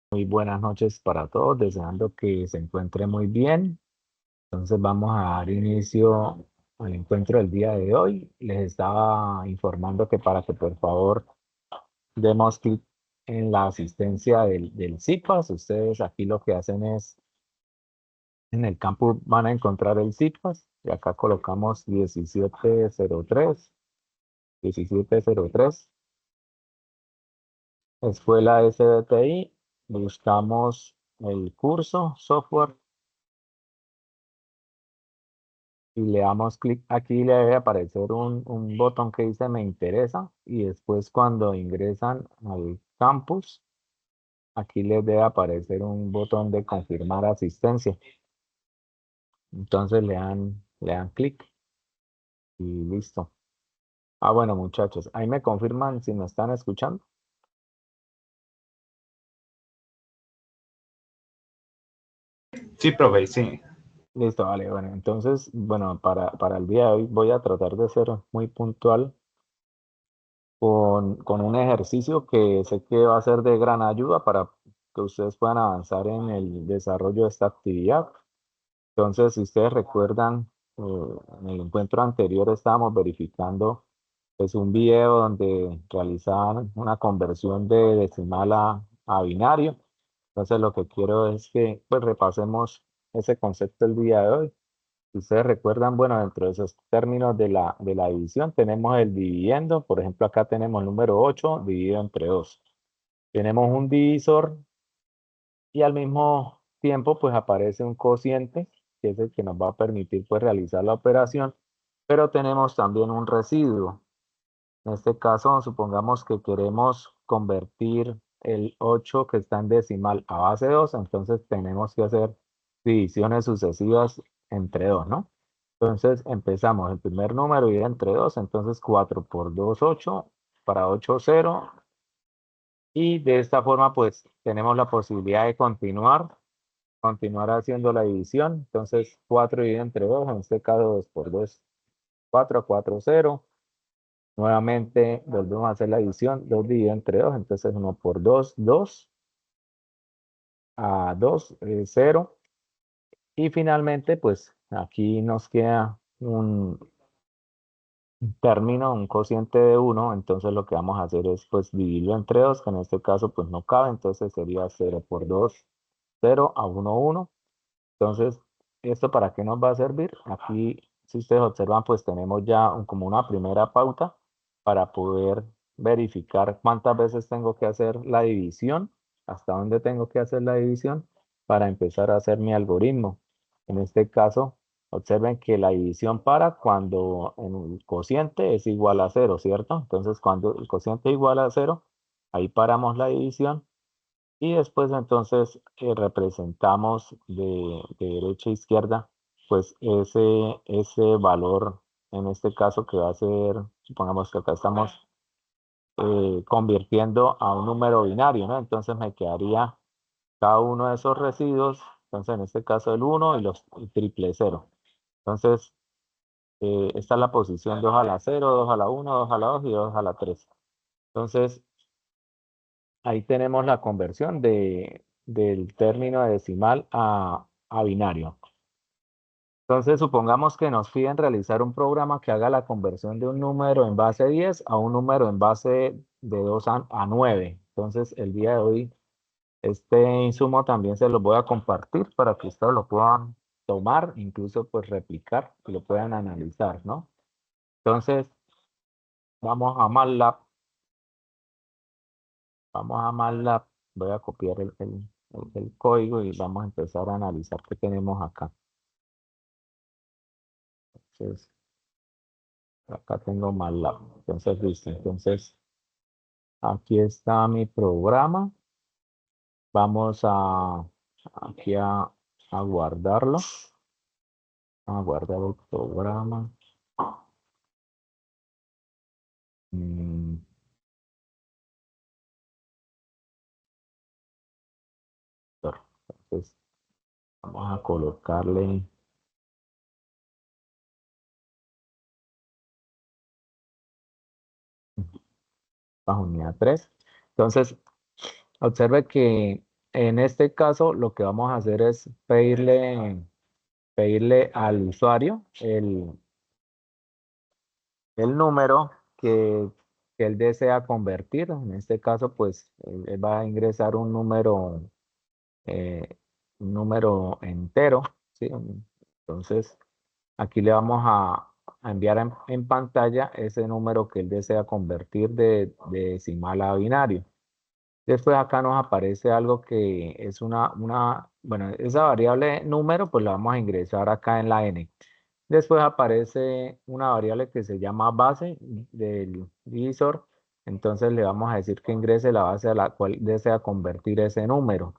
Muy buenas noches para todos, deseando que se encuentre muy bien. Entonces vamos a dar inicio al encuentro del día de hoy. Les estaba informando que para que por favor demos clic en la asistencia del CIPAS. Ustedes aquí lo que hacen es, en el campo van a encontrar el CIPAS y acá colocamos 1703, 1703, Escuela SBTI. Buscamos el curso software y le damos clic aquí, le debe aparecer un botón que dice me interesa y después cuando ingresan al campus, aquí les debe aparecer un botón de confirmar asistencia. Entonces le dan clic y listo. Ah, bueno, muchachos, ahí me confirman si me están escuchando. Sí, profe, sí. Listo, vale, bueno, entonces, bueno, para el día de hoy voy a tratar de ser muy puntual con un ejercicio que sé que va a ser de gran ayuda para que ustedes puedan avanzar en el desarrollo de esta actividad. Entonces, si ustedes recuerdan, en el encuentro anterior estábamos verificando pues, un video donde realizaban una conversión de decimal a binario. Entonces, lo que quiero es que pues, repasemos ese concepto el día de hoy. Si ustedes recuerdan, bueno, dentro de esos términos de la división tenemos el dividiendo. Por ejemplo, acá tenemos el número 8 dividido entre 2. Tenemos un divisor y al mismo tiempo pues aparece un cociente, que es el que nos va a permitir pues realizar la operación, pero tenemos también un residuo. En este caso, supongamos que queremos convertir el 8 que está en decimal a base 2, entonces tenemos que hacer divisiones sucesivas entre 2, ¿no? Entonces empezamos, el primer número y entre 2, entonces 4 por 2, 8, para 8, 0, y de esta forma pues tenemos la posibilidad de continuar haciendo la división. Entonces 4 dividido entre 2, en este caso 2 por 2, 4, 4, 0. Nuevamente volvemos a hacer la división, 2 dividido entre 2, entonces 1 por 2, 2, a 2, 0. Y finalmente, pues aquí nos queda un término, un cociente de 1, entonces lo que vamos a hacer es pues dividirlo entre 2, que en este caso pues no cabe, entonces sería 0 por 2, 0 a 1, 1. Entonces, ¿esto para qué nos va a servir? Aquí, si ustedes observan, pues tenemos ya como una primera pauta para poder verificar cuántas veces tengo que hacer la división, hasta dónde tengo que hacer la división para empezar a hacer mi algoritmo. En este caso, observen que la división para cuando el cociente es igual a 0, ¿cierto? Entonces, cuando el cociente es igual a 0, ahí paramos la división y después entonces representamos de derecha a izquierda, pues ese valor, en este caso que va a ser, supongamos que acá estamos convirtiendo a un número binario, ¿no? Entonces me quedaría cada uno de esos residuos, entonces en este caso el uno y los y triple cero. Entonces, esta es la posición 2 a la 0, 2 a la 1, 2 a la 2 y 2 a la 3. Entonces, ahí tenemos la conversión del término decimal a binario. Entonces, supongamos que nos piden realizar un programa que haga la conversión de un número en base 10 a un número en base de 2 a 9. Entonces, el día de hoy, este insumo también se los voy a compartir para que ustedes lo puedan tomar, incluso pues replicar y lo puedan analizar, ¿no? Entonces, vamos a MATLAB. Vamos a MATLAB, voy a copiar el código y vamos a empezar a analizar qué tenemos acá. Entonces, acá tengo MATLAB. Entonces, listo. Entonces, aquí está mi programa. Vamos aquí a guardarlo. A guardar el programa. Mm, Entonces, vamos a colocarle bajo unidad 3. Entonces, observe que en este caso lo que vamos a hacer es pedirle al usuario el número que él desea convertir. En este caso, pues, él va a ingresar eh, un número entero, ¿sí? Entonces, aquí le vamos a enviar en pantalla ese número que él desea convertir de decimal a binario. Después acá nos aparece algo que es bueno, esa variable número, pues la vamos a ingresar acá en la n. Después aparece una variable que se llama base del divisor. Entonces le vamos a decir que ingrese la base a la cual desea convertir ese número.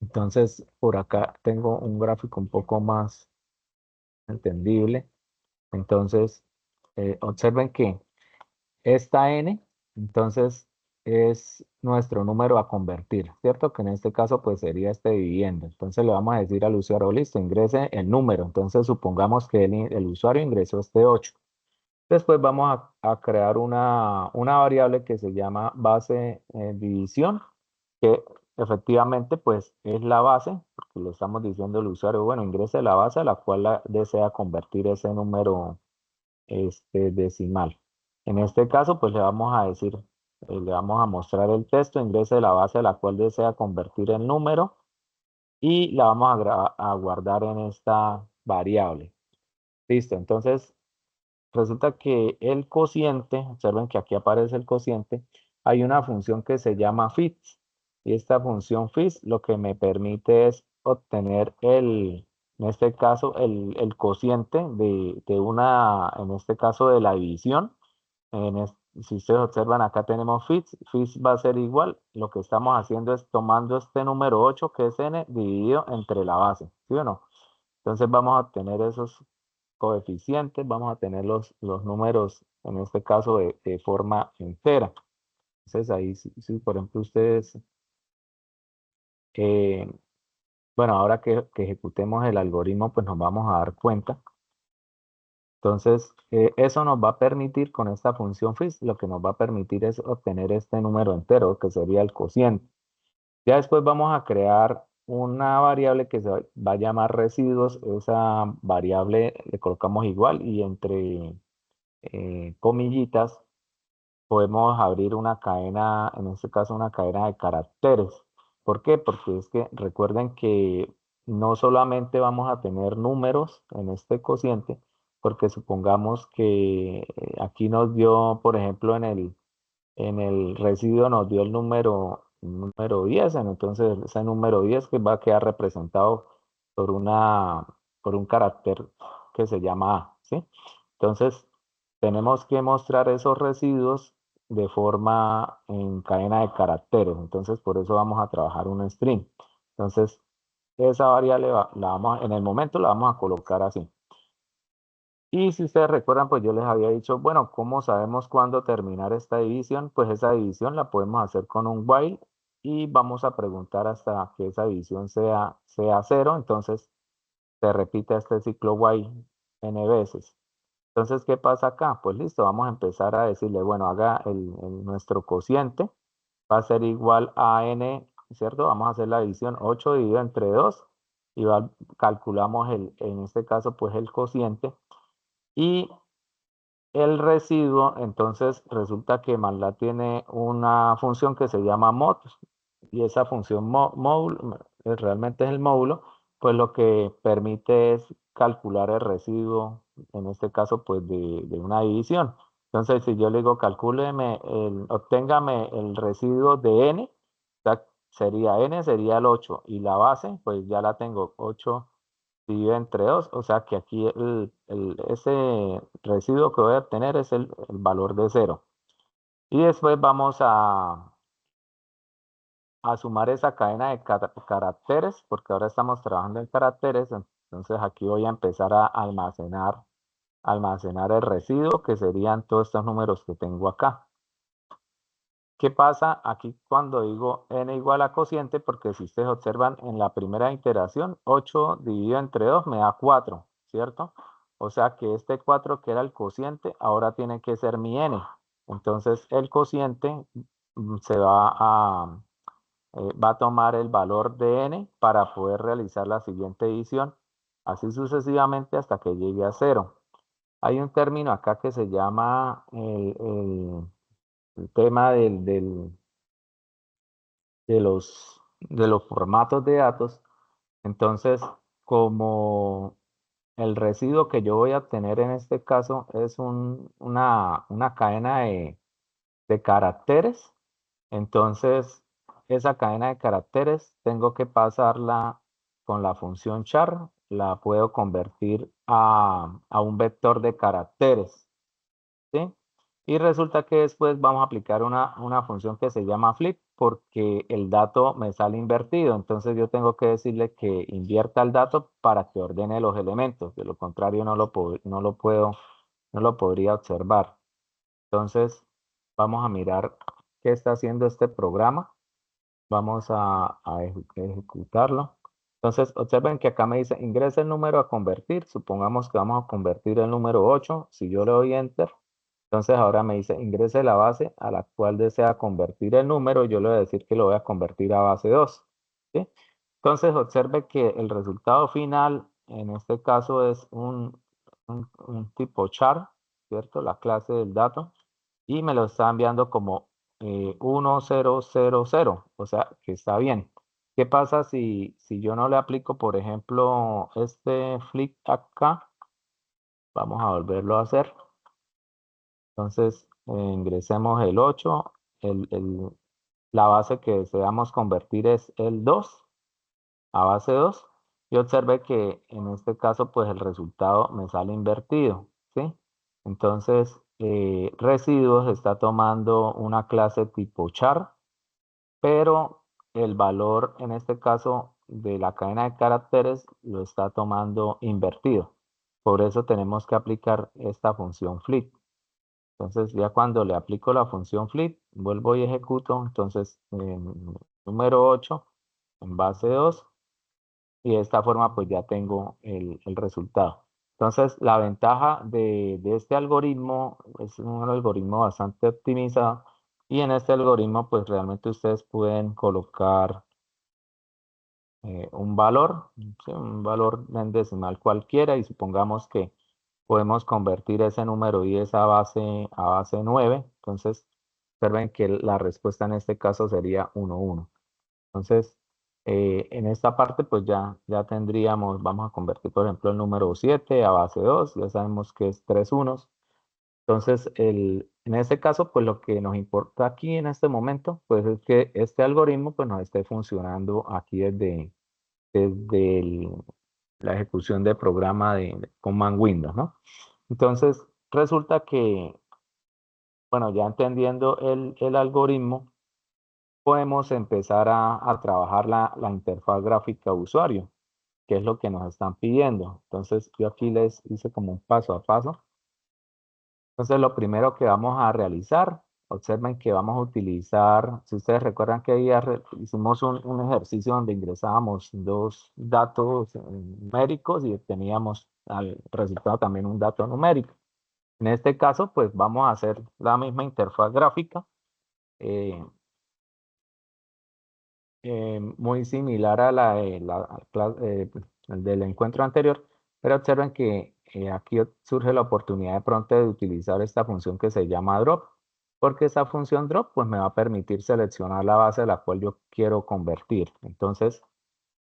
Entonces por acá tengo un gráfico un poco más entendible. Entonces observen que esta n, entonces, es nuestro número a convertir, ¿cierto? Que en este caso, pues, sería este dividendo. Entonces, le vamos a decir al usuario, listo, ingrese el número. Entonces, supongamos que el usuario ingresó este 8. Después vamos a crear una variable que se llama base división, que efectivamente, pues, es la base, porque le estamos diciendo al usuario, bueno, ingrese la base a la cual desea convertir ese número decimal. En este caso, pues le vamos a decir, le vamos a mostrar el texto, ingrese la base a la cual desea convertir el número y la vamos a guardar en esta variable. Listo, entonces resulta que el cociente, observen que aquí aparece el cociente, hay una función que se llama fit y esta función fit lo que me permite es obtener en este caso, el cociente en este caso de la división. Si ustedes observan, acá tenemos fit va a ser igual, lo que estamos haciendo es tomando este número 8 que es n, dividido entre la base, ¿sí o no? Entonces vamos a obtener esos coeficientes, vamos a tener los números, en este caso, de forma entera. Entonces ahí, si por ejemplo ustedes, eh, bueno, ahora que ejecutemos el algoritmo, pues nos vamos a dar cuenta. Entonces, eso nos va a permitir con esta función fis, lo que nos va a permitir es obtener este número entero, que sería el cociente. Ya después vamos a crear una variable que se va a llamar residuos. Esa variable le colocamos igual y entre comillitas podemos abrir una cadena, en este caso una cadena de caracteres. ¿Por qué? Porque es que recuerden que no solamente vamos a tener números en este cociente, porque supongamos que aquí nos dio, por ejemplo, en el residuo nos dio el número 10, entonces ese número 10 que va a quedar representado por por un carácter que se llama A, ¿sí? Entonces, tenemos que mostrar esos residuos de forma en cadena de caracteres. Entonces, por eso vamos a trabajar un string. Entonces, esa variable en el momento la vamos a colocar así. Y si ustedes recuerdan, pues yo les había dicho, bueno, ¿cómo sabemos cuándo terminar esta división? Pues esa división la podemos hacer con un while y vamos a preguntar hasta que esa división sea cero. Entonces, se repite este ciclo while n veces. Entonces, ¿qué pasa acá? Pues listo, vamos a empezar a decirle, bueno, haga nuestro cociente, va a ser igual a n, ¿cierto? Vamos a hacer la división 8 dividido entre 2 y calculamos en este caso, pues el cociente. Y el residuo, entonces resulta que MATLAB tiene una función que se llama mod y esa función módulo, realmente es el módulo, pues lo que permite es calcular el residuo, en este caso pues de una división. Entonces si yo le digo obténgame el residuo de n, sería n, sería el 8 y la base pues ya la tengo 8 dividido entre 2, o sea que aquí ese residuo que voy a obtener es el valor de 0. Y después vamos a sumar esa cadena de caracteres, porque ahora estamos trabajando en caracteres, entonces aquí voy a empezar a almacenar el residuo, que serían todos estos números que tengo acá. ¿Qué pasa aquí cuando digo n igual a cociente? Porque si ustedes observan en la primera iteración, 8 dividido entre 2 me da 4, ¿cierto? O sea que este 4 que era el cociente, ahora tiene que ser mi n. Entonces el cociente se va va a tomar el valor de n para poder realizar la siguiente edición, así sucesivamente hasta que llegue a 0. Hay un término acá que se llama el tema de los formatos de datos. Entonces, como el residuo que yo voy a obtener en este caso es una cadena de caracteres, entonces esa cadena de caracteres tengo que pasarla con la función char, la puedo convertir a un vector de caracteres, ¿sí? Y resulta que después vamos a aplicar una función que se llama flip porque el dato me sale invertido. Entonces yo tengo que decirle que invierta el dato para que ordene los elementos. De lo contrario no lo podría observar. Entonces vamos a mirar qué está haciendo este programa. Vamos a ejecutarlo. Entonces observen que acá me dice ingresa el número a convertir. Supongamos que vamos a convertir el número 8. Si yo le doy enter. Entonces ahora me dice ingrese la base a la cual desea convertir el número. Yo le voy a decir que lo voy a convertir a base 2. ¿Sí? Entonces observe que el resultado final en este caso es un tipo char, ¿cierto? La clase del dato. Y me lo está enviando como 1000, o sea que está bien. ¿Qué pasa si yo no le aplico, por ejemplo, este flip acá? Vamos a volverlo a hacer. Entonces, ingresemos el 8, la base que deseamos convertir es el 2, a base 2, y observe que en este caso, pues el resultado me sale invertido, ¿sí? Entonces, residuos está tomando una clase tipo char, pero el valor, en este caso, de la cadena de caracteres lo está tomando invertido. Por eso tenemos que aplicar esta función flip. Entonces, ya cuando le aplico la función flip, vuelvo y ejecuto. Entonces, número 8 en base 2. Y de esta forma, pues ya tengo el resultado. Entonces, la ventaja de este algoritmo es un algoritmo bastante optimizado. Y en este algoritmo, pues realmente ustedes pueden colocar un valor, ¿sí? Un valor en decimal cualquiera. Y supongamos que podemos convertir ese número 10 a base 9. Entonces, observen que la respuesta en este caso sería 1, 1. Entonces, en esta parte, pues ya tendríamos, vamos a convertir, por ejemplo, el número 7 a base 2. Ya sabemos que es 3 unos. Entonces, en este caso, pues lo que nos importa aquí en este momento, pues es que este algoritmo pues nos esté funcionando aquí desde la ejecución de programa de Command Windows, ¿no? Entonces, resulta que, bueno, ya entendiendo el algoritmo, podemos empezar a trabajar la interfaz gráfica usuario, que es lo que nos están pidiendo. Entonces, yo aquí les hice como un paso a paso. Entonces, lo primero que vamos a realizar, observen que vamos a utilizar, si ustedes recuerdan que hicimos un ejercicio donde ingresábamos dos datos numéricos y obteníamos al resultado también un dato numérico. En este caso, pues vamos a hacer la misma interfaz gráfica, eh, muy similar a el del encuentro anterior, pero observen que aquí surge la oportunidad de pronto de utilizar esta función que se llama drop, porque esa función drop pues me va a permitir seleccionar la base a la cual yo quiero convertir. Entonces,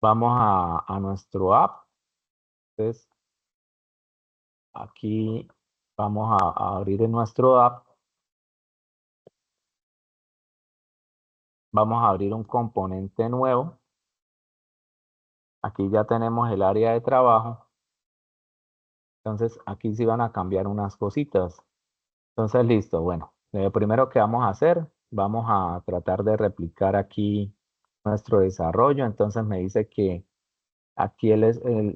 vamos a nuestro app. Entonces, aquí vamos a abrir en nuestro app. Vamos a abrir un componente nuevo. Aquí ya tenemos el área de trabajo. Entonces, aquí sí van a cambiar unas cositas. Entonces, listo. Bueno, lo primero que vamos a hacer, vamos a tratar de replicar aquí nuestro desarrollo. Entonces, me dice que aquí el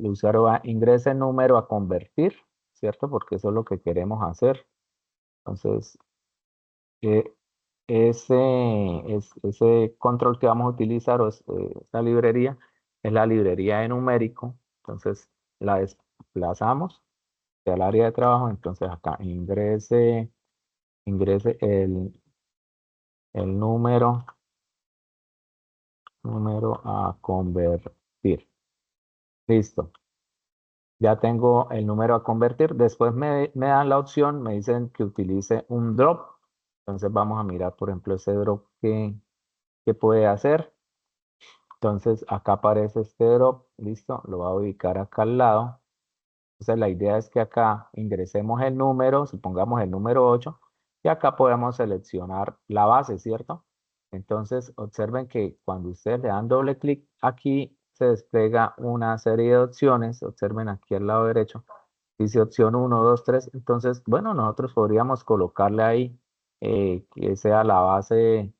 usuario ingresa el número a convertir, ¿cierto? Porque eso es lo que queremos hacer. Entonces, eh, ese control que vamos a utilizar, o esta librería, es la librería de numérico. Entonces, la desplazamos al área de trabajo. Entonces, acá ingrese el número número a convertir. Listo. Ya tengo el número a convertir. Después me dan la opción, me dicen que utilice un drop. Entonces vamos a mirar, por ejemplo, ese drop que puede hacer. Entonces acá aparece este drop. Listo. Lo voy a ubicar acá al lado. Entonces la idea es que acá ingresemos el número, supongamos el número 8, y acá podemos seleccionar la base, ¿cierto? Entonces observen que cuando ustedes le dan doble clic aquí se despliega una serie de opciones. Observen aquí al lado derecho, dice opción 1, 2, 3. Entonces, bueno, nosotros podríamos colocarle ahí que sea la base,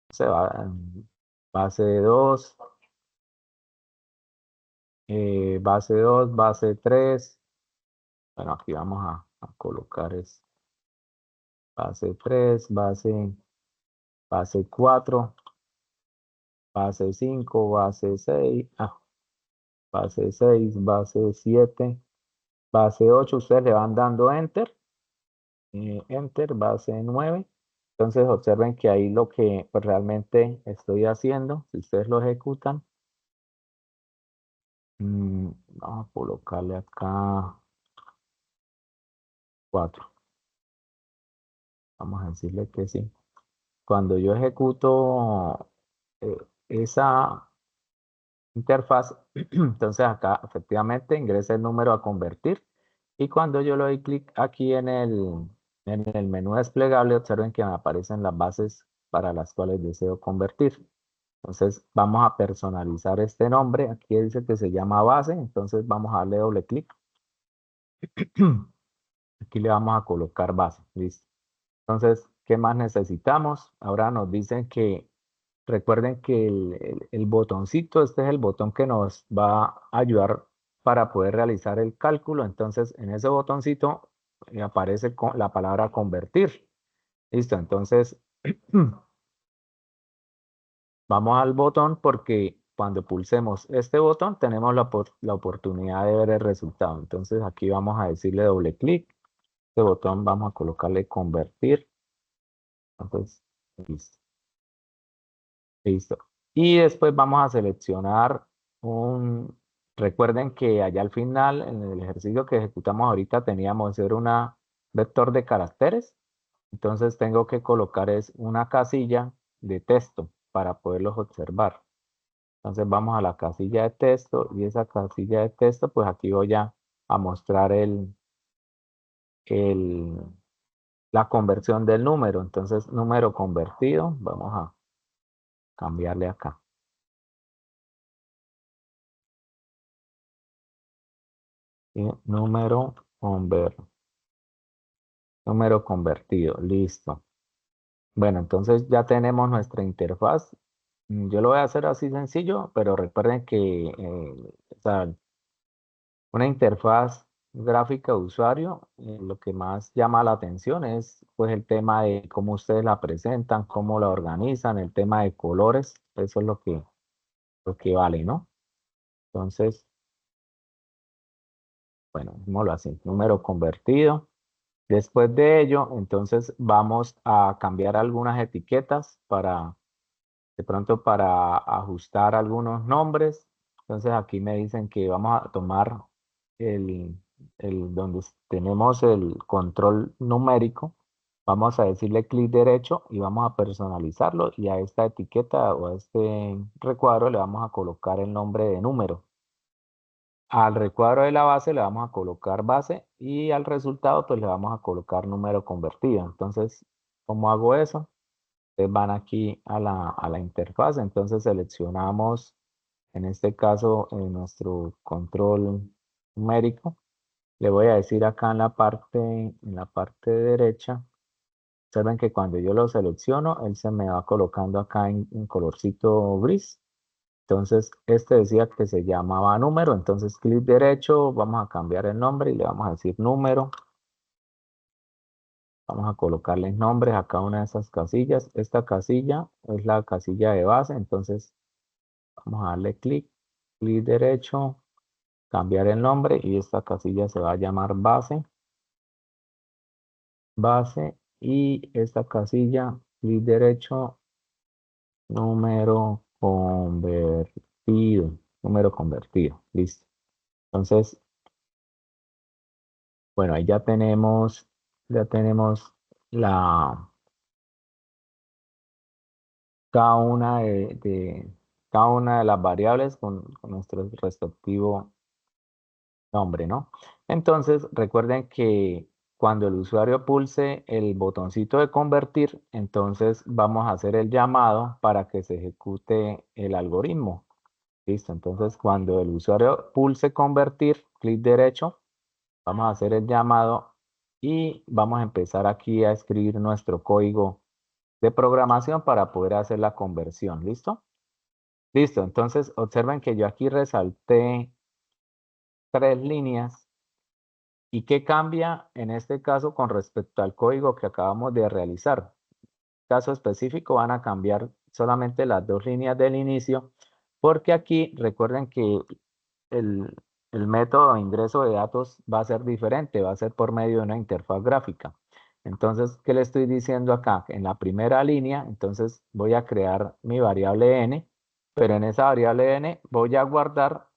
se va, base 2, base 2, base 3. Bueno, aquí vamos a colocar es base 3, base 4, base 5, base 6, base 6, base 7, base 8. Ustedes le van dando enter, enter, base 9. Entonces observen que ahí lo que pues, realmente estoy haciendo, si ustedes lo ejecutan, vamos a colocarle acá 4. Vamos a decirle que sí. Cuando yo ejecuto eh, esa interfaz, entonces acá efectivamente ingresa el número a convertir, y cuando yo le doy clic aquí en el menú desplegable, observen que me aparecen las bases para las cuales deseo convertir. Entonces vamos a personalizar este nombre. Aquí dice que se llama base, entonces vamos a darle doble clic. Aquí le vamos a colocar base. Listo. Entonces, ¿qué más necesitamos? Ahora nos dicen que recuerden que el botoncito, este es el botón que nos va a ayudar para poder realizar el cálculo. Entonces, en ese botoncito aparece la palabra convertir. Listo, entonces vamos al botón porque cuando pulsemos este botón tenemos la oportunidad de ver el resultado. Entonces, aquí vamos a decirle doble clic. Este botón vamos a colocarle convertir. Entonces, listo. Listo. Y después vamos a seleccionar un... Recuerden que allá al final, en el ejercicio que ejecutamos ahorita, teníamos que hacer una vector de caracteres. Entonces tengo que colocar es una casilla de texto para poderlos observar. Entonces vamos a la casilla de texto, y esa casilla de texto, pues aquí voy a mostrar el, la conversión del número. Entonces, número convertido, vamos a cambiarle acá. Y número convertido, listo. Bueno, entonces ya tenemos nuestra interfaz. Yo lo voy a hacer así sencillo, pero recuerden que o sea, una interfaz gráfica de usuario, lo que más llama la atención es pues el tema de cómo ustedes la presentan, cómo la organizan, el tema de colores. Eso es lo que vale, ¿no? Entonces, bueno, digámoslo así, número convertido. Después de ello, entonces vamos a cambiar algunas etiquetas de pronto para ajustar algunos nombres. Entonces aquí me dicen que vamos a tomar el, donde tenemos el control numérico. Vamos a decirle clic derecho y vamos a personalizarlo, y a esta etiqueta o a este recuadro le vamos a colocar el nombre de número. Al recuadro de la base le vamos a colocar base, y al resultado pues le vamos a colocar número convertido. Entonces, ¿cómo hago eso? Ustedes van aquí a la interfaz, entonces seleccionamos, en este caso, nuestro control numérico. Le voy a decir acá en la parte derecha, observen que cuando yo lo selecciono, él se me va colocando acá en colorcito gris. Entonces, este decía que se llamaba número, entonces clic derecho, vamos a cambiar el nombre y le vamos a decir número. Vamos a colocarles nombres a cada una de esas casillas. Esta casilla es la casilla de base, entonces vamos a darle clic derecho, cambiar el nombre, y esta casilla se va a llamar base, y esta casilla, clic derecho, número convertido, listo. Entonces, bueno, ahí ya tenemos la, cada una cada una de las variables con nuestro respectivo nombre, ¿no? Entonces, recuerden que cuando el usuario pulse el botoncito de convertir, entonces vamos a hacer el llamado para que se ejecute el algoritmo. Listo, entonces cuando el usuario pulse convertir, clic derecho, vamos a hacer el llamado y vamos a empezar aquí a escribir nuestro código de programación para poder hacer la conversión. ¿Listo? Listo, entonces observen que yo aquí resalté 3 líneas. ¿Y qué cambia en este caso con respecto al código que acabamos de realizar? Caso específico van a cambiar solamente las 2 líneas del inicio, porque aquí recuerden que el, el método de ingreso de datos va a ser diferente, va a ser por medio de una interfaz gráfica. Entonces, ¿qué le estoy diciendo acá? En la primera línea, entonces voy a crear mi variable n, pero en esa variable n voy a guardar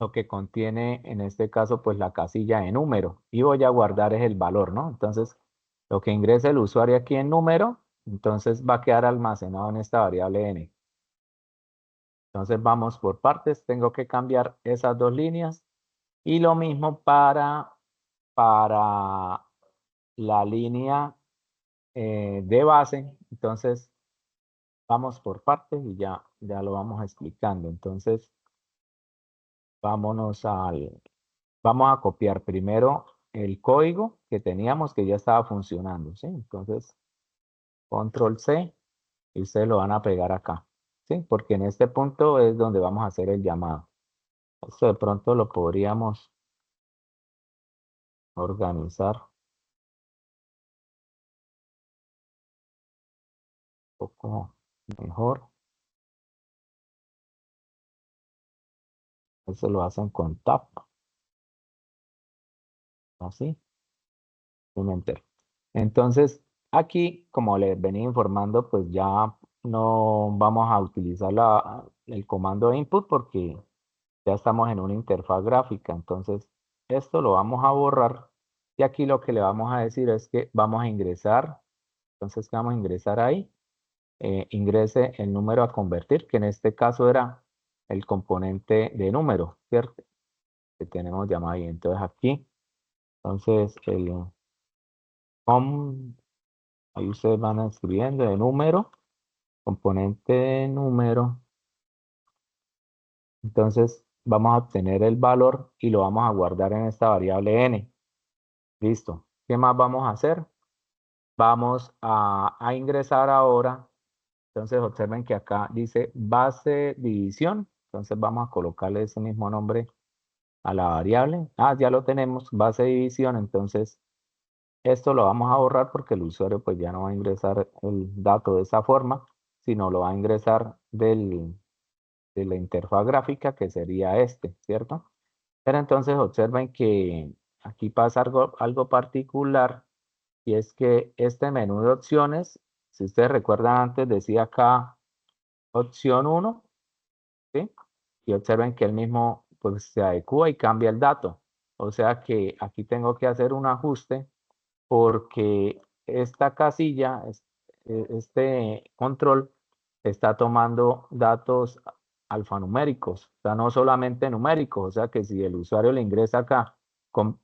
lo que contiene, en este caso, pues la casilla de número y voy a guardar es el valor, ¿no? Entonces, lo que ingrese el usuario aquí en número, entonces va a quedar almacenado en esta variable n. Entonces, vamos por partes, tengo que cambiar esas 2 líneas y lo mismo para la línea de base. Entonces, vamos por partes y ya lo vamos explicando. Entonces, vámonos vamos a copiar primero el código que teníamos que ya estaba funcionando, ¿sí? Entonces, control C y ustedes lo van a pegar acá, ¿sí? Porque en este punto es donde vamos a hacer el llamado. Esto de pronto lo podríamos organizar un poco mejor. Eso lo hacen con Tab, así, un Enter. Entonces, aquí, como les venía informando, pues ya no vamos a utilizar el comando de input porque ya estamos en una interfaz gráfica. Entonces, esto lo vamos a borrar. Y aquí lo que le vamos a decir es que vamos a ingresar. Entonces, ¿qué vamos a ingresar ahí? Ingrese el número a convertir, que en este caso era el componente de número, ¿cierto? Que tenemos llamado ahí. Entonces, aquí, entonces, com, ahí ustedes van escribiendo de número, componente de número. Entonces, vamos a obtener el valor y lo vamos a guardar en esta variable n. Listo. ¿Qué más vamos a hacer? Vamos a ingresar ahora. Entonces observen que acá dice base división. Entonces vamos a colocarle ese mismo nombre a la variable. Ah, ya lo tenemos, base división. Entonces esto lo vamos a borrar porque el usuario pues ya no va a ingresar el dato de esa forma, sino lo va a ingresar de la interfaz gráfica que sería este, ¿cierto? Pero entonces observen que aquí pasa algo particular. Y es que este menú de opciones, si ustedes recuerdan antes, decía acá opción 1, ¿sí? Y observen que el mismo pues se adecua y cambia el dato. O sea que aquí tengo que hacer un ajuste porque esta casilla, este control, está tomando datos alfanuméricos, o sea, no solamente numéricos, o sea que si el usuario le ingresa acá,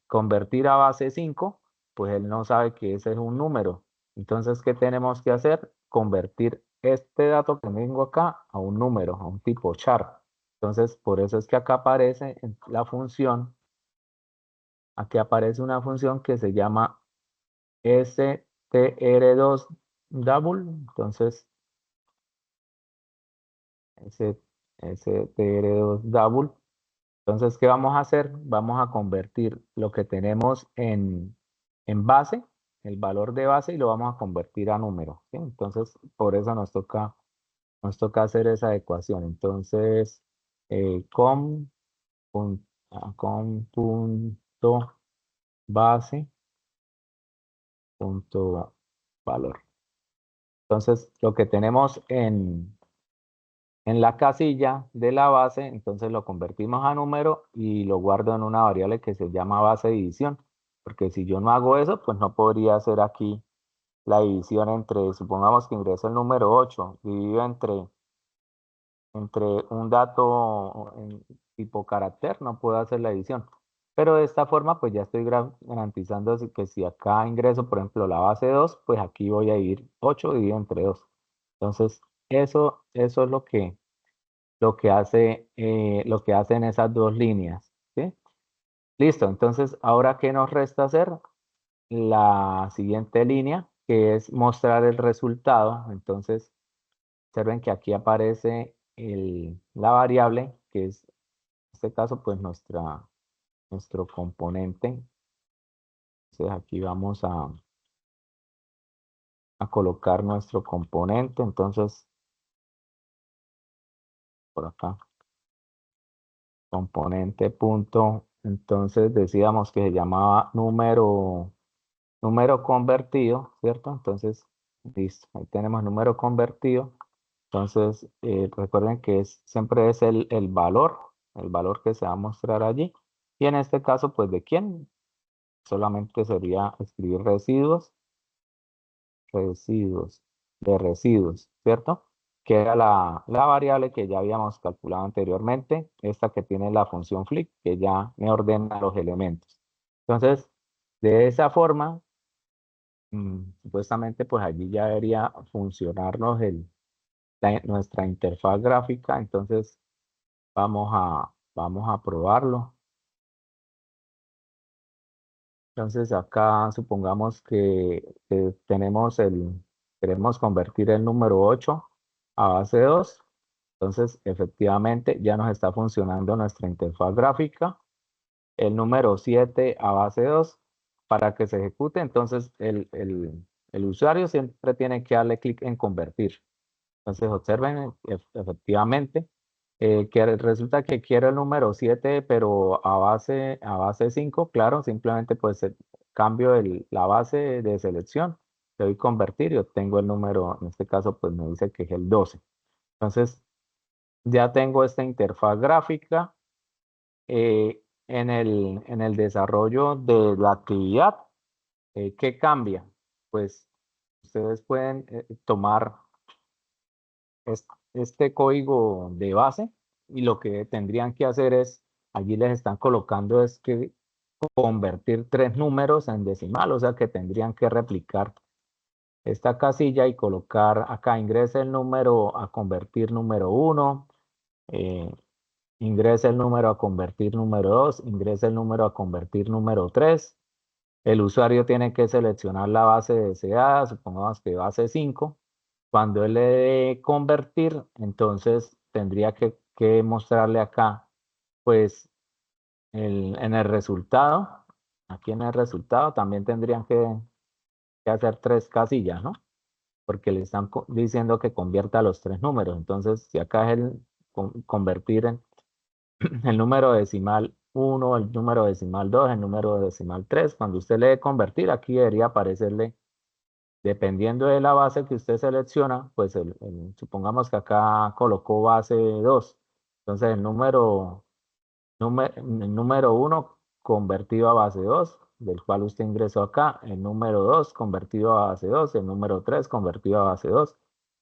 convertir a base 5, pues él no sabe que ese es un número. Entonces, ¿qué tenemos que hacer? Convertir este dato que tengo acá a un número, a un tipo char. Entonces, por eso es que acá aparece en la función, aquí aparece una función que se llama str2 double. Entonces, str2 double. Entonces, ¿qué vamos a hacer? Vamos a convertir lo que tenemos en base, el valor de base, y lo vamos a convertir a número, ¿sí? Entonces, por eso nos toca hacer esa ecuación. Entonces, com punto base punto valor. Entonces, lo que tenemos en la casilla de la base, entonces lo convertimos a número y lo guardo en una variable que se llama base de división. Porque si yo no hago eso, pues no podría hacer aquí la división entre, supongamos que ingreso el número 8, dividido entre un dato tipo carácter, no puedo hacer la división. Pero de esta forma, pues ya estoy garantizando que si acá ingreso, por ejemplo, la base 2, pues aquí voy a dividir 8 dividido entre 2. Entonces, eso es lo que hacen esas dos líneas. ¿Sí? Listo, entonces, ahora, ¿qué nos resta hacer? La siguiente línea, que es mostrar el resultado. Entonces, observen que aquí aparece la variable, que es, en este caso, pues nuestro componente. Entonces, aquí vamos a colocar nuestro componente. Entonces, por acá, componente punto. Entonces, decíamos que se llamaba número convertido, ¿cierto? Entonces, listo, ahí tenemos número convertido. Entonces, recuerden que siempre es el valor que se va a mostrar allí. Y en este caso, pues, ¿de quién? Solamente sería escribir residuos, ¿cierto? Que era la variable que ya habíamos calculado anteriormente, esta que tiene la función flip, que ya me ordena los elementos. Entonces, de esa forma, supuestamente, pues allí ya debería funcionarnos nuestra interfaz gráfica. Entonces, vamos a probarlo. Entonces, acá supongamos que queremos convertir el número 8 a base 2. Entonces, efectivamente, ya nos está funcionando nuestra interfaz gráfica. El número 7 a base 2 para que se ejecute. Entonces, el usuario siempre tiene que darle clic en convertir. Entonces, observen efectivamente que resulta que quiero el número 7 pero a base 5. Claro, simplemente pues cambio la base de selección, le doy convertir y obtengo el número, en este caso pues me dice que es el 12. Entonces, ya tengo esta interfaz gráfica. En el desarrollo de la actividad, ¿qué cambia? Pues ustedes pueden tomar este código de base y lo que tendrían que hacer es, allí les están colocando es que convertir tres números en decimal, o sea que tendrían que replicar esta casilla y colocar acá, ingrese el número a convertir número 1, ingrese el número a convertir número 2, ingrese el número a convertir número 3. El usuario tiene que seleccionar la base deseada, supongamos que base 5. Cuando él le dé convertir, entonces tendría que mostrarle acá, pues en el resultado, aquí en el resultado también tendrían que hacer tres casillas, ¿no? Porque le están diciendo que convierta los tres números. Entonces, si acá es el convertir el número decimal 1, el número decimal 2, el número decimal 3, cuando usted le dé convertir, aquí debería aparecerle. Dependiendo de la base que usted selecciona, pues supongamos que acá colocó base 2. Entonces el número 1 convertido a base 2, del cual usted ingresó acá. El número 2 convertido a base 2. El número 3 convertido a base 2.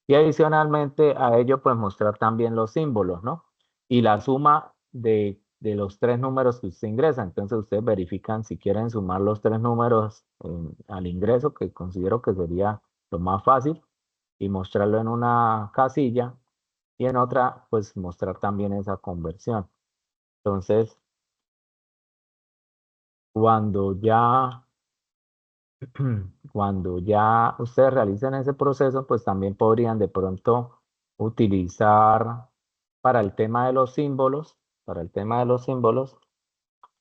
Y adicionalmente a ello, pues mostrar también los símbolos, ¿no? Y la suma de los tres números que usted ingresa. Entonces ustedes verifican si quieren sumar los tres números al ingreso, que considero que sería lo más fácil, y mostrarlo en una casilla y en otra, pues mostrar también esa conversión. Entonces, cuando ya, cuando ya ustedes realicen ese proceso, pues también podrían de pronto utilizar para el tema de los símbolos,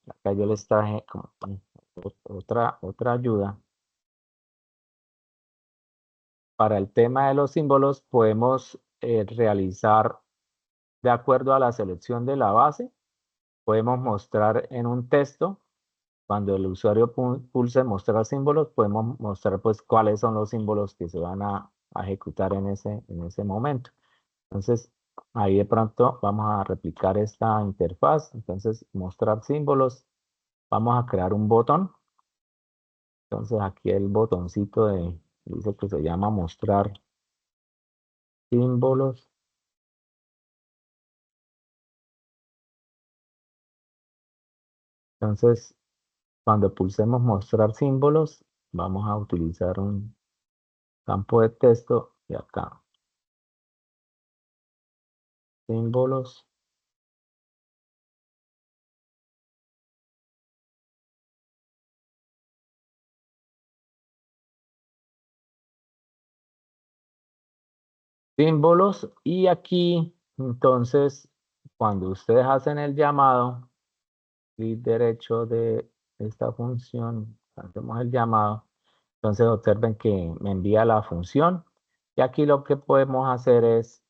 acá yo les traje como otra ayuda. Para el tema de los símbolos podemos realizar, de acuerdo a la selección de la base, podemos mostrar en un texto. Cuando el usuario pulse mostrar símbolos, podemos mostrar pues cuáles son los símbolos que se van a ejecutar en ese momento. Entonces, ahí de pronto vamos a replicar esta interfaz. Entonces, mostrar símbolos. Vamos a crear un botón. Entonces, aquí el botoncito dice que se llama mostrar símbolos. Entonces, cuando pulsemos mostrar símbolos, vamos a utilizar un campo de texto y acá símbolos. Símbolos y aquí, entonces, cuando ustedes hacen el llamado, clic derecho de esta función, hacemos el llamado, entonces observen que me envía la función y aquí lo que podemos hacer es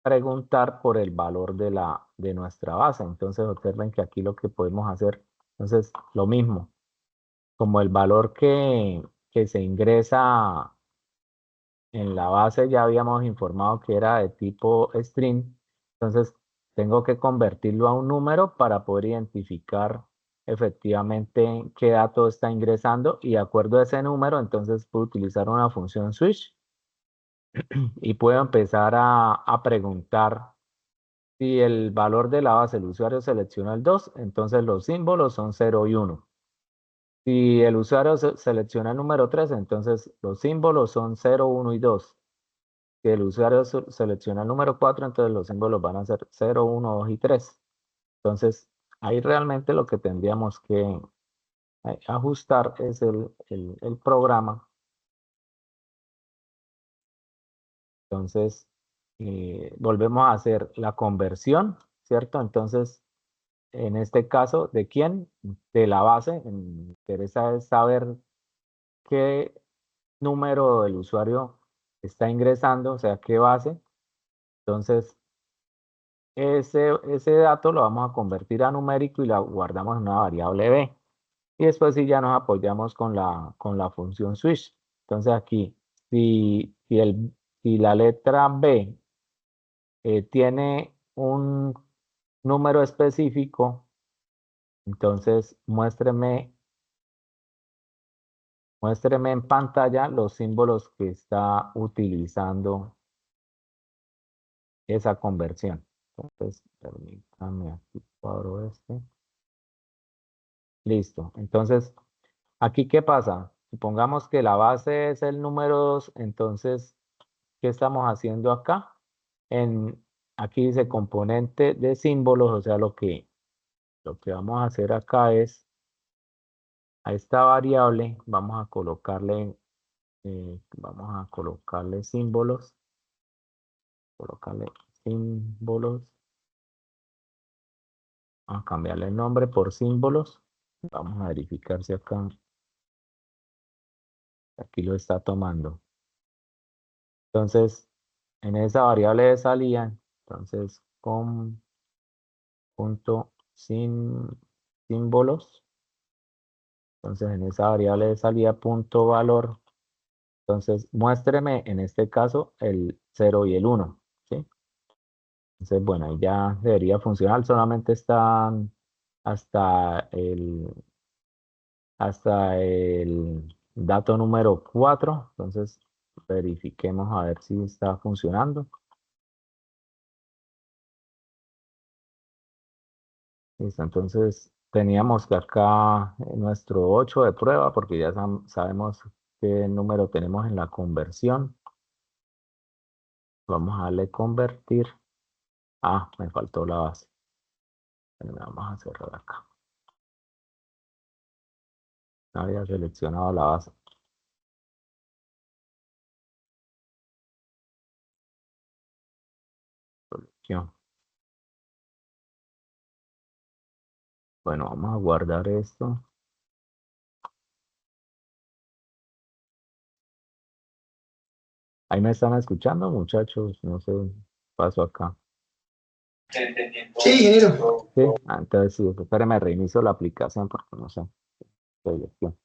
preguntar por el valor de nuestra base. Entonces observen que aquí lo que podemos hacer, entonces lo mismo, como el valor que se ingresa en la base ya habíamos informado que era de tipo string, entonces tengo que convertirlo a un número para poder identificar efectivamente qué dato está ingresando y de acuerdo a ese número, entonces puedo utilizar una función switch y puedo empezar a preguntar si el valor de la base, el usuario selecciona el 2, entonces los símbolos son 0 y 1. Si el usuario selecciona el número 3, entonces los símbolos son 0, 1 y 2. Si el usuario selecciona el número 4, entonces los símbolos van a ser 0, 1, 2 y 3. Entonces, ahí realmente lo que tendríamos que ajustar es el programa. Entonces, volvemos a hacer la conversión, ¿cierto? Entonces, en este caso, ¿de quién? De la base. Me interesa es saber qué número el usuario está ingresando, o sea, qué base. Entonces, ese dato lo vamos a convertir a numérico y la guardamos en una variable b. Y después sí ya nos apoyamos con la función switch. Entonces aquí, si la letra B tiene un número específico, entonces muéstreme en pantalla los símbolos que está utilizando esa conversión. Entonces, permítame aquí cuadro este. Listo. Entonces, aquí, ¿qué pasa? Supongamos que la base es el número 2, entonces, ¿qué estamos haciendo acá? Aquí dice componente de símbolos, o sea, lo que vamos a hacer acá es, a esta variable, vamos a colocarle símbolos, a cambiarle el nombre por símbolos. Vamos a verificar si aquí lo está tomando. Entonces, en esa variable de salida, entonces, con punto símbolos, entonces en esa variable de salida, punto valor, entonces muéstreme en este caso el 0 y el 1, ¿sí? Entonces, bueno, ahí ya debería funcionar, solamente están hasta el, hasta el dato número 4, entonces verifiquemos a ver si está funcionando. Listo, entonces teníamos que acá nuestro 8 de prueba porque ya sabemos qué número tenemos en la conversión. Vamos a darle convertir. Ah, me faltó la base. Bueno, vamos a cerrar acá. No había seleccionado la base. Selección. Bueno, vamos a guardar esto. Ahí me están escuchando, muchachos. No sé, paso acá. Sí, ingeniero. Sí, entonces sí, espérame, reinicio la aplicación porque no sé. Selección.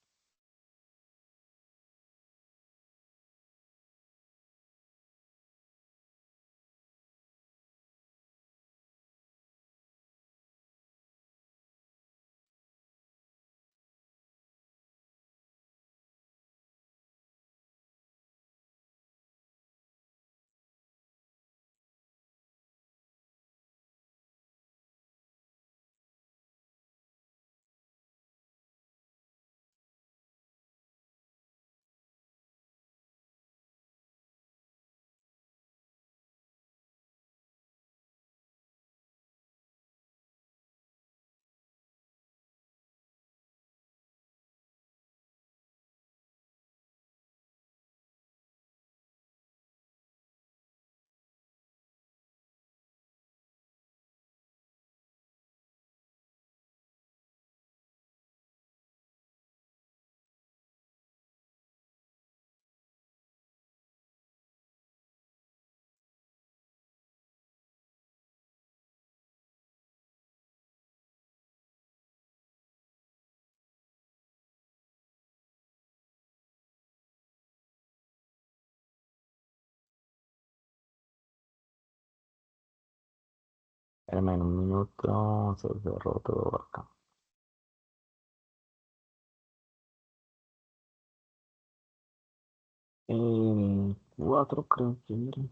Espérame un minuto, se cerró todo acá. Cuatro creo que era.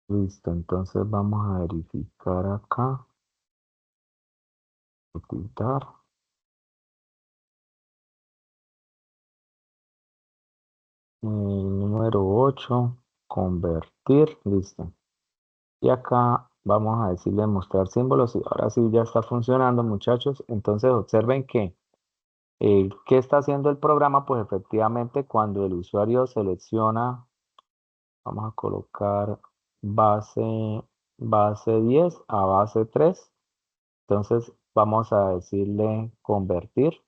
Listo, entonces vamos a verificar acá. Ocultar. Número 8, convertir, listo. Y acá vamos a decirle mostrar símbolos y ahora sí ya está funcionando, muchachos. Entonces observen que ¿qué está haciendo el programa? Pues efectivamente cuando el usuario selecciona, vamos a colocar base 10 a base 3. Entonces vamos a decirle convertir.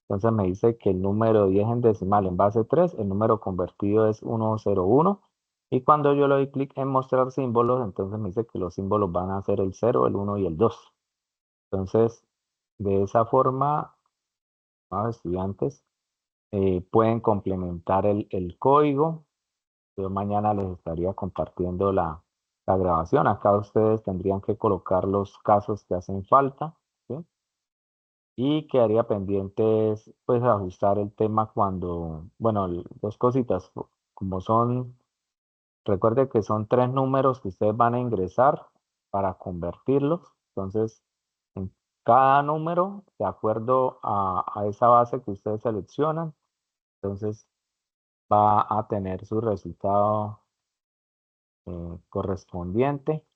Entonces me dice que el número 10 en decimal en base 3, el número convertido es 101. Y cuando yo le doy clic en mostrar símbolos, entonces me dice que los símbolos van a ser el 0, el 1 y el 2. Entonces, de esa forma, los estudiantes pueden complementar el código. Yo mañana les estaría compartiendo la grabación. Acá ustedes tendrían que colocar los casos que hacen falta, ¿sí? Y quedaría pendientes, pues, ajustar el tema cuando, bueno, dos cositas, como son, recuerde que son 3 números que ustedes van a ingresar para convertirlos. Entonces, en cada número, de acuerdo a esa base que ustedes seleccionan, entonces va a tener su resultado correspondiente.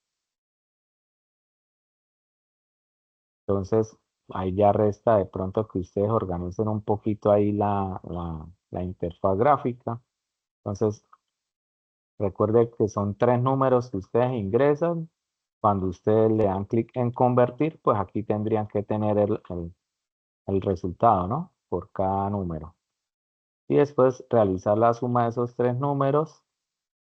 Entonces, ahí ya resta de pronto que ustedes organicen un poquito ahí la interfaz gráfica. Entonces, recuerde que son 3 números que ustedes ingresan. Cuando ustedes le dan clic en convertir, pues aquí tendrían que tener el resultado, ¿no? Por cada número. Y después realizar la suma de esos 3 números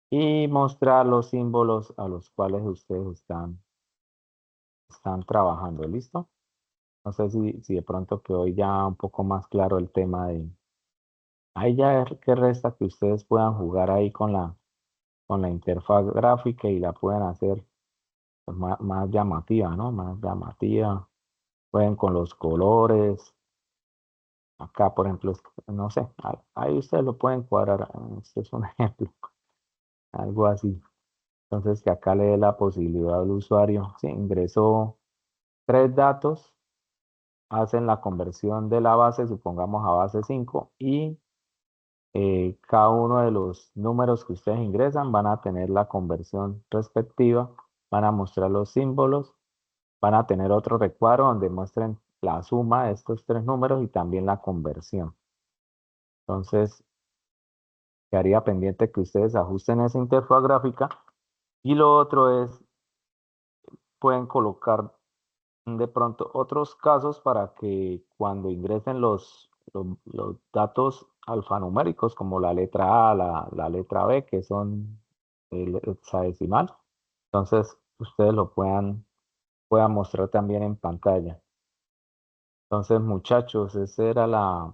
y mostrar los símbolos a los cuales ustedes están trabajando. ¿Listo? No sé si de pronto quedó ya un poco más claro el tema de... Ahí ya que resta que ustedes puedan jugar ahí con la interfaz gráfica y la puedan hacer pues, más llamativa, ¿no? Más llamativa. Pueden con los colores. Acá, por ejemplo, no sé, ahí ustedes lo pueden cuadrar. Este es un ejemplo, algo así. Entonces, que acá le dé la posibilidad al usuario, sí, ingresó 3 datos, hacen la conversión de la base, supongamos a base 5, y cada uno de los números que ustedes ingresan van a tener la conversión respectiva, van a mostrar los símbolos, van a tener otro recuadro donde muestren la suma de estos 3 números y también la conversión. Entonces, quedaría pendiente que ustedes ajusten esa interfaz gráfica. Y lo otro es, pueden colocar de pronto otros casos para que cuando ingresen los datos alfanuméricos como la letra A, la letra B, que son el hexadecimal, entonces ustedes lo puedan mostrar también en pantalla. Entonces, muchachos, esa era la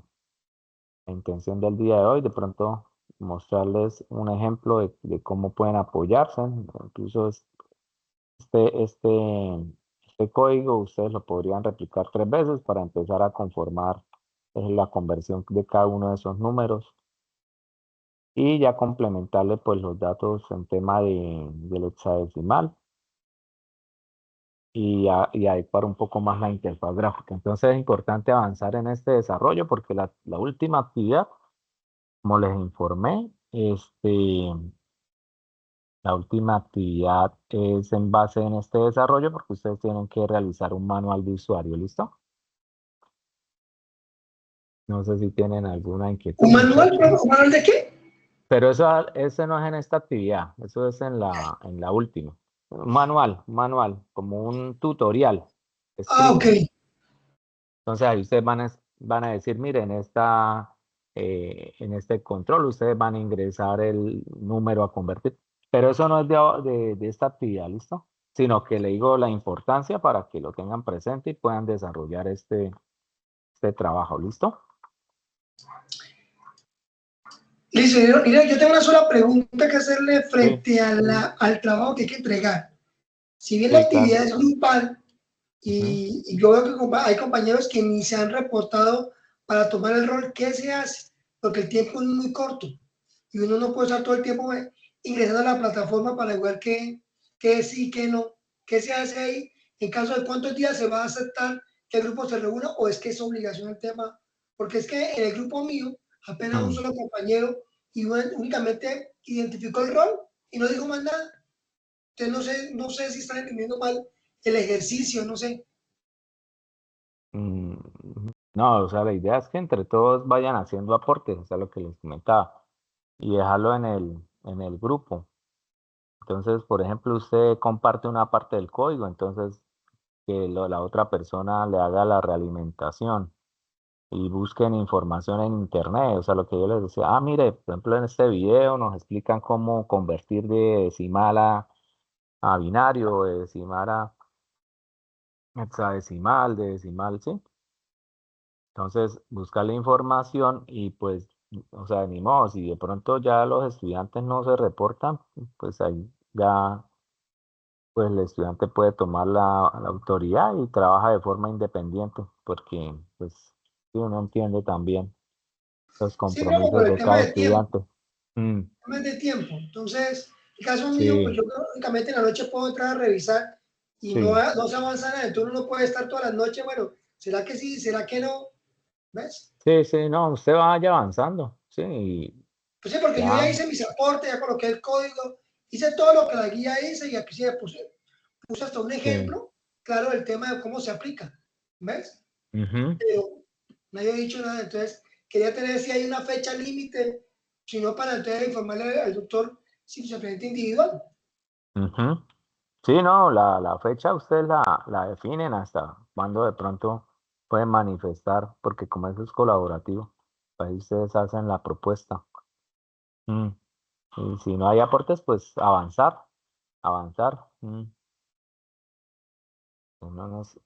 intención del día de hoy, de pronto mostrarles un ejemplo de cómo pueden apoyarse. Incluso este, este, este código ustedes lo podrían replicar 3 veces para empezar a conformar la conversión de cada uno de esos números y ya complementarle pues los datos en tema del hexadecimal y adecuar un poco más la interfaz gráfica. Entonces es importante avanzar en este desarrollo porque la última actividad, como les informé, la última actividad es en base en este desarrollo porque ustedes tienen que realizar un manual de usuario, ¿listo? No sé si tienen alguna inquietud. ¿Un manual? ¿Un manual de qué? Pero ese no es en esta actividad, eso es en la última. Un manual, como un tutorial Ah, ok. escrito. Entonces ahí ustedes van a decir, miren, en este control ustedes van a ingresar el número a convertir. Pero eso no es de esta actividad, ¿listo? Sino que le digo la importancia para que lo tengan presente y puedan desarrollar este trabajo, ¿listo? Listo, mira, yo tengo una sola pregunta que hacerle Sí, frente al trabajo que hay que entregar. Si bien la sí, claro. actividad es grupal Ujú. y yo veo que hay compañeros que ni se han reportado para tomar el rol, ¿qué se hace? Porque el tiempo es muy corto y uno no puede estar todo el tiempo ingresando a la plataforma para ver qué sí, qué no, qué se hace ahí, en caso de cuántos días se va a aceptar que el grupo se reúna o es que es obligación el tema, porque es que en el grupo mío apenas un Mm. solo compañero y únicamente identificó el rol y no dijo más nada. Entonces no sé si están entendiendo mal el ejercicio, no sé. Mm, No, o sea, la idea es que entre todos vayan haciendo aportes, o sea, lo que les comentaba, y dejarlo en el grupo. Entonces, por ejemplo, usted comparte una parte del código, entonces que la otra persona le haga la realimentación y busquen información en internet. O sea, lo que yo les decía, mire, por ejemplo, en este video nos explican cómo convertir de decimal a binario, de decimal a hexadecimal, de decimal, ¿sí? Entonces, buscar la información y pues, o sea, ni modo, si de pronto ya los estudiantes no se reportan, pues ahí ya, pues el estudiante puede tomar la autoridad y trabaja de forma independiente, porque pues sí, uno entiende también los Sí, no, compromisos por el de tema cada de tiempo, estudiante. Mm, tema de tiempo. Entonces, el caso mío, pues sí, yo creo que únicamente en la noche puedo entrar a revisar y sí, no se avanza nada. Entonces uno no puede estar todas las noches, bueno, ¿será que sí? ¿Será que no? ¿Ves? sí, sí, no, usted vaya avanzando, sí, y Pues sí, porque yo ya, ya hice mis aportes, ya coloqué el código, hice todo lo que la guía dice y aquí sí puse hasta un sí, ejemplo, claro, del tema de cómo se aplica. ¿Ves? ujú, Pero nadie ha dicho nada. Entonces, quería tener si hay una fecha límite, si no, para entonces informarle al doctor si se presenta individual. ujú. Sí, no, la fecha ustedes la definen hasta cuando de pronto pueden manifestar, porque como eso es colaborativo, ahí ustedes hacen la propuesta. Mm, Y si no hay aportes, pues avanzar, avanzar. No nos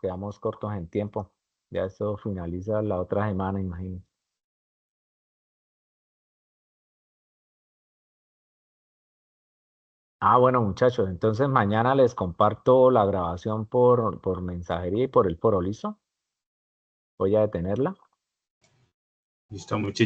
quedamos cortos en tiempo. Ya eso finaliza la otra semana, imagino. Bueno, muchachos, entonces mañana les comparto la grabación por mensajería y por el foro, ¿listo? Voy a detenerla. Listo, muchísimas